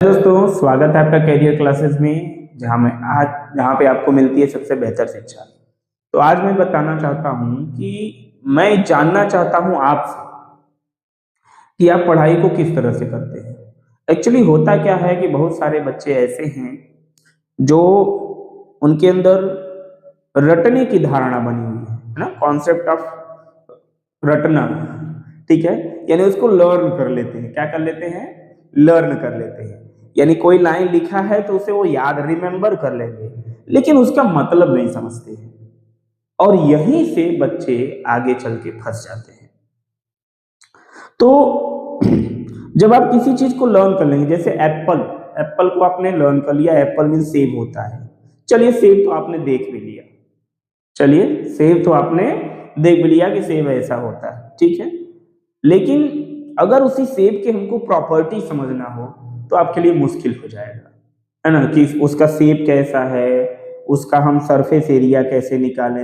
दोस्तों, स्वागत है आपका करियर क्लासेस में, जहाँ पे आपको मिलती है सबसे बेहतर शिक्षा। तो आज मैं बताना चाहता हूँ कि मैं जानना चाहता हूँ आपसे कि आप पढ़ाई को किस तरह से करते हैं। एक्चुअली होता क्या है कि बहुत सारे बच्चे ऐसे हैं जो उनके अंदर रटने की धारणा बनी हुई है ना, कॉन्सेप्ट ऑफ रटना। ठीक है, यानी उसको लर्न कर लेते हैं। क्या कर लेते हैं? लर्न कर लेते हैं। यानी कोई लाइन लिखा है तो उसे वो याद रिमेंबर कर लेंगे, लेकिन उसका मतलब नहीं समझते हैं, और यहीं से बच्चे आगे चल के फंस जाते हैं। तो जब आप किसी चीज को लर्न कर लेंगे, जैसे एप्पल, एप्पल को आपने लर्न कर लिया, एप्पल मीन सेब होता है। चलिए, सेब तो आपने देख भी लिया, चलिए सेब तो आपने देख भी लिया कि सेब ऐसा होता है, ठीक है। लेकिन अगर उसी सेब के हमको प्रॉपर्टी समझना हो तो आपके लिए मुश्किल हो जाएगा, है ना, कि उसका सेब कैसा है, उसका हम सरफेस एरिया कैसे निकालें,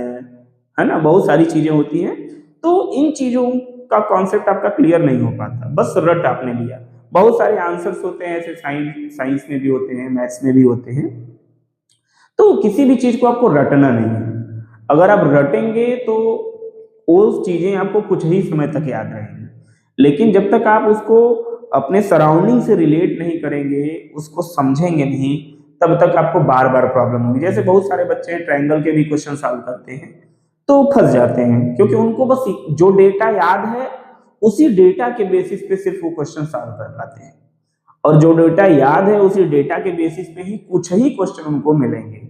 है ना, बहुत सारी चीजें होती हैं। तो इन चीजों का कॉन्सेप्ट आपका क्लियर नहीं हो पाता, बस रट आपने लिया। बहुत सारे आंसर्स होते हैं ऐसे, साइंस में भी होते हैं, मैथ्स में भी होते हैं। तो किसी भी चीज को आपको रटना नहीं है। अगर आप रटेंगे तो वो चीजें आपको कुछ ही समय तक याद रहेंगी, लेकिन जब तक आप उसको अपने सराउंडिंग से रिलेट नहीं करेंगे, उसको समझेंगे नहीं, तब तक आपको बार बार प्रॉब्लम होगी। जैसे बहुत सारे बच्चे ट्रायंगल के भी क्वेश्चन सॉल्व करते हैं तो फंस जाते हैं, क्योंकि उनको बस जो डेटा याद है उसी डेटा के बेसिस पे सिर्फ वो क्वेश्चन सॉल्व कर पाते हैं, और जो डेटा याद है उसी डेटा के बेसिस पे ही कुछ ही क्वेश्चन उनको मिलेंगे।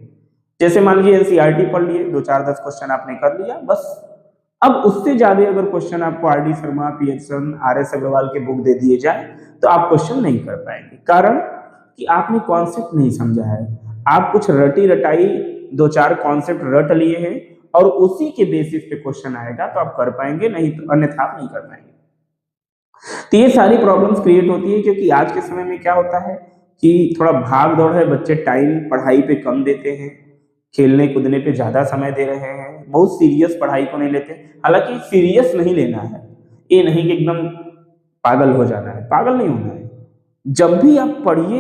जैसे मान लीजिए एनसीईआरटी पढ़ लिए, 2 4 10 क्वेश्चन आपने कर लिया बस। अब उससे ज्यादा अगर क्वेश्चन आपको आर डी शर्मा, पीएचसन, आर एस अग्रवाल के बुक दे दिए जाए तो आप क्वेश्चन नहीं कर पाएंगे, कारण कि आपने कॉन्सेप्ट नहीं समझा है। आप कुछ रटी रटाई 2 4 कॉन्सेप्ट रट लिए हैं और उसी के बेसिस पे क्वेश्चन आएगा तो आप कर पाएंगे, नहीं तो अन्यथा आप नहीं कर पाएंगे। तो ये सारी प्रॉब्लम्स क्रिएट होती है, क्योंकि आज के समय में क्या होता है कि थोड़ा भाग दौड़ है, बच्चे टाइम पढ़ाई पे कम देते हैं, खेलने कूदने पे ज्यादा समय दे रहे हैं, बहुत सीरियस पढ़ाई को नहीं लेते। हालांकि सीरियस नहीं लेना है, ये नहीं कि एकदम पागल हो जाना है, पागल नहीं होना है। जब भी आप पढ़िए,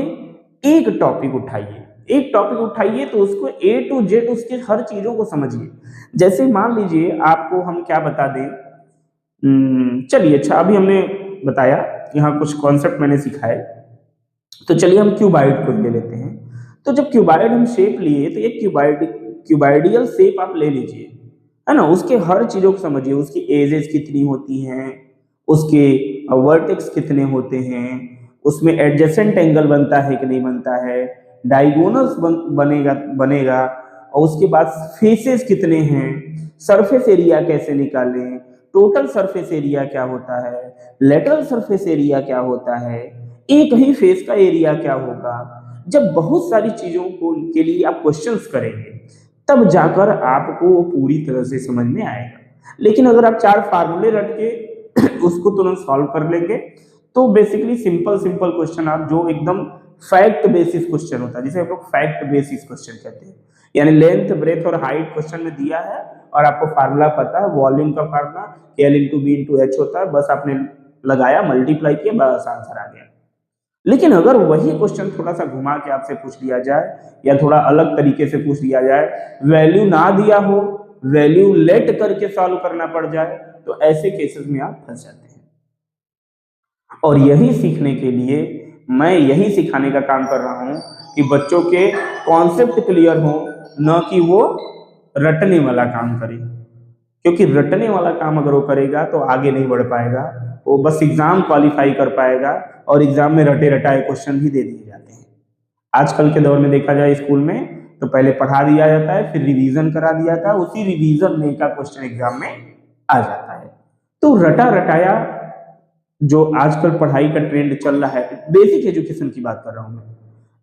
एक टॉपिक उठाइए, एक टॉपिक उठाइए तो उसको ए टू जेड उसके हर चीजों को समझिए। जैसे मान लीजिए आपको हम क्या बता दें, चलिए अच्छा, अभी हमने बताया, यहाँ कुछ कॉन्सेप्ट मैंने सिखाए, तो चलिए हम क्यूबाइड को ले लेते हैं। तो जब क्यूबाइड हम शेप लिए तो एक क्यूबाइडियल शेप आप ले लीजिए, है ना, उसके हर चीजों को समझिए, उसकी एजेस कितनी होती हैं, उसके वर्टेक्स कितने होते हैं, उसमें एडजेसेंट एंगल बनता है कि नहीं बनता है, डायगोनल्स बनेगा बनेगा, और उसके बाद फेसेस कितने हैं, सरफेस एरिया कैसे निकालें, टोटल सरफेस एरिया क्या होता है, लेटरल सरफेस एरिया क्या होता है, एक ही फेस का एरिया क्या होगा। जब बहुत सारी चीजों को के लिए आप क्वेश्चंस करेंगे तब जाकर आपको वो पूरी तरह से समझ में आएगा। लेकिन अगर आप 4 फार्मूले रट के उसको तुरंत सॉल्व कर लेंगे तो बेसिकली सिंपल सिंपल क्वेश्चन, आप जो एकदम फैक्ट बेसिस क्वेश्चन होता है, जिसे हम लोग फैक्ट बेसिस क्वेश्चन कहते हैं, यानी लेंथ ब्रेथ और हाइट क्वेश्चन में दिया है और आपको फार्मूला पता है, वॉल्यूम का formula L into B into H होता है, बस आपने लगाया, मल्टीप्लाई किया, बस आंसर आ गया। लेकिन अगर वही क्वेश्चन थोड़ा सा घुमा के आपसे पूछ लिया जाए या थोड़ा अलग तरीके से पूछ लिया जाए, वैल्यू ना दिया हो, वैल्यू लेट करके सॉल्व करना पड़ जाए, तो ऐसे केसेस में आप फंस जाते हैं। और यही सीखने के लिए मैं यही सिखाने का काम कर रहा हूं कि बच्चों के कॉन्सेप्ट क्लियर हो, न कि वो रटने वाला काम करें। क्योंकि रटने वाला काम अगर वो करेगा तो आगे नहीं बढ़ पाएगा, वो बस एग्जाम क्वालिफाई कर पाएगा, और एग्जाम में रटे रटाए क्वेश्चन भी दे दिए जाते हैं। आजकल के दौर में देखा जाए स्कूल में तो पहले पढ़ा दिया जाता है, फिर रिवीजन करा दिया जाता है, उसी रिवीजन में का क्वेश्चन एग्जाम में आ जाता है। तो रटा रटाया जो आजकल पढ़ाई का ट्रेंड चल रहा है, बेसिक एजुकेशन की बात कर रहा हूँ मैं,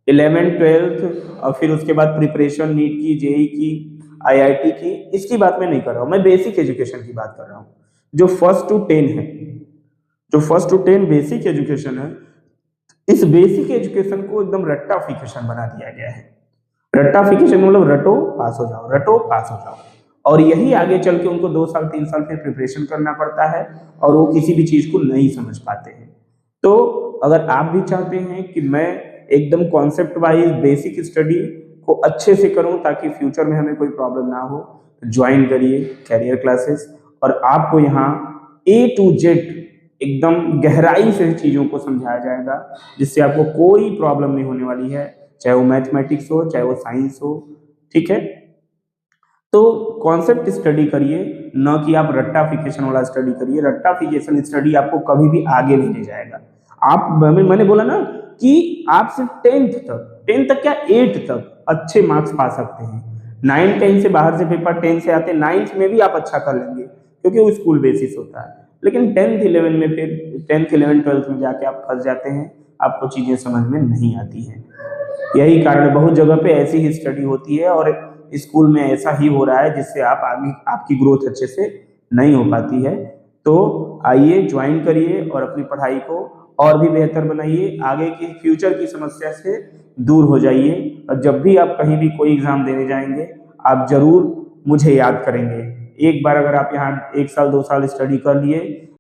11th 12th और फिर उसके बाद प्रिपरेशन नीट की, जेई की, आईआईटी की, इसकी बात मैं नहीं कर रहा हूँ, मैं बेसिक एजुकेशन की बात कर रहा हूँ। जो 1st to 10 है, जो 1st to 10 बेसिक एजुकेशन है, इस बेसिक एजुकेशन को एकदम रट्टाफिकेशन बना दिया गया है। रट्टाफिकेशन मतलब रटो पास हो जाओ, रटो पास हो जाओ, और यही आगे चल के उनको 2 साल 3 साल फिर प्रिपरेशन करना पड़ता है और वो किसी भी चीज को नहीं समझ पाते हैं। तो अगर आप भी चाहते हैं कि मैं एकदम कॉन्सेप्ट वाइज बेसिक स्टडी को अच्छे से करूं ताकि फ्यूचर में हमें कोई प्रॉब्लम ना हो। ज्वाइन करिए कैरियर क्लासेस और आपको यहाँ A to Z एकदम गहराई से चीज़ों को समझाया जाएगा, जिससे आपको कोई प्रॉब्लम नहीं होने वाली है, चाहे वो मैथमेटिक्स हो चाहे वो साइंस हो। ठीक है, तो कॉन्सेप्ट स्टडी करिए, न कि आप रट्टाफिकेशन वाला स्टडी करिए। रट्टाफिकेशन स्टडी आपको कभी भी आगे नहीं ले जाएगा। आप मैंने बोला ना कि आप सिर्फ 10th तक क्या 8th तक अच्छे मार्क्स पा सकते हैं। 9 10 से बाहर से पेपर 10 से आते, 9th में भी आप अच्छा कर लेंगे क्योंकि वो स्कूल बेसिस होता है। लेकिन 10th 11 में फिर 10th 11 12th में जाके आप फंस जाते हैं, आपको चीजें समझ में नहीं आती हैं। यही कारण है, बहुत जगह पे ऐसी ही स्टडी होती है और स्कूल में ऐसा ही हो रहा है, जिससे आप आगे आपकी ग्रोथ अच्छे से नहीं हो पाती है। तो आइए ज्वाइन करिए और अपनी पढ़ाई को और भी बेहतर बनाइए, आगे की फ्यूचर की समस्या से दूर हो जाइए। और जब भी आप कहीं भी कोई एग्जाम देने जाएंगे, आप जरूर मुझे याद करेंगे। एक बार अगर आप यहाँ 1 साल 2 साल स्टडी कर लिए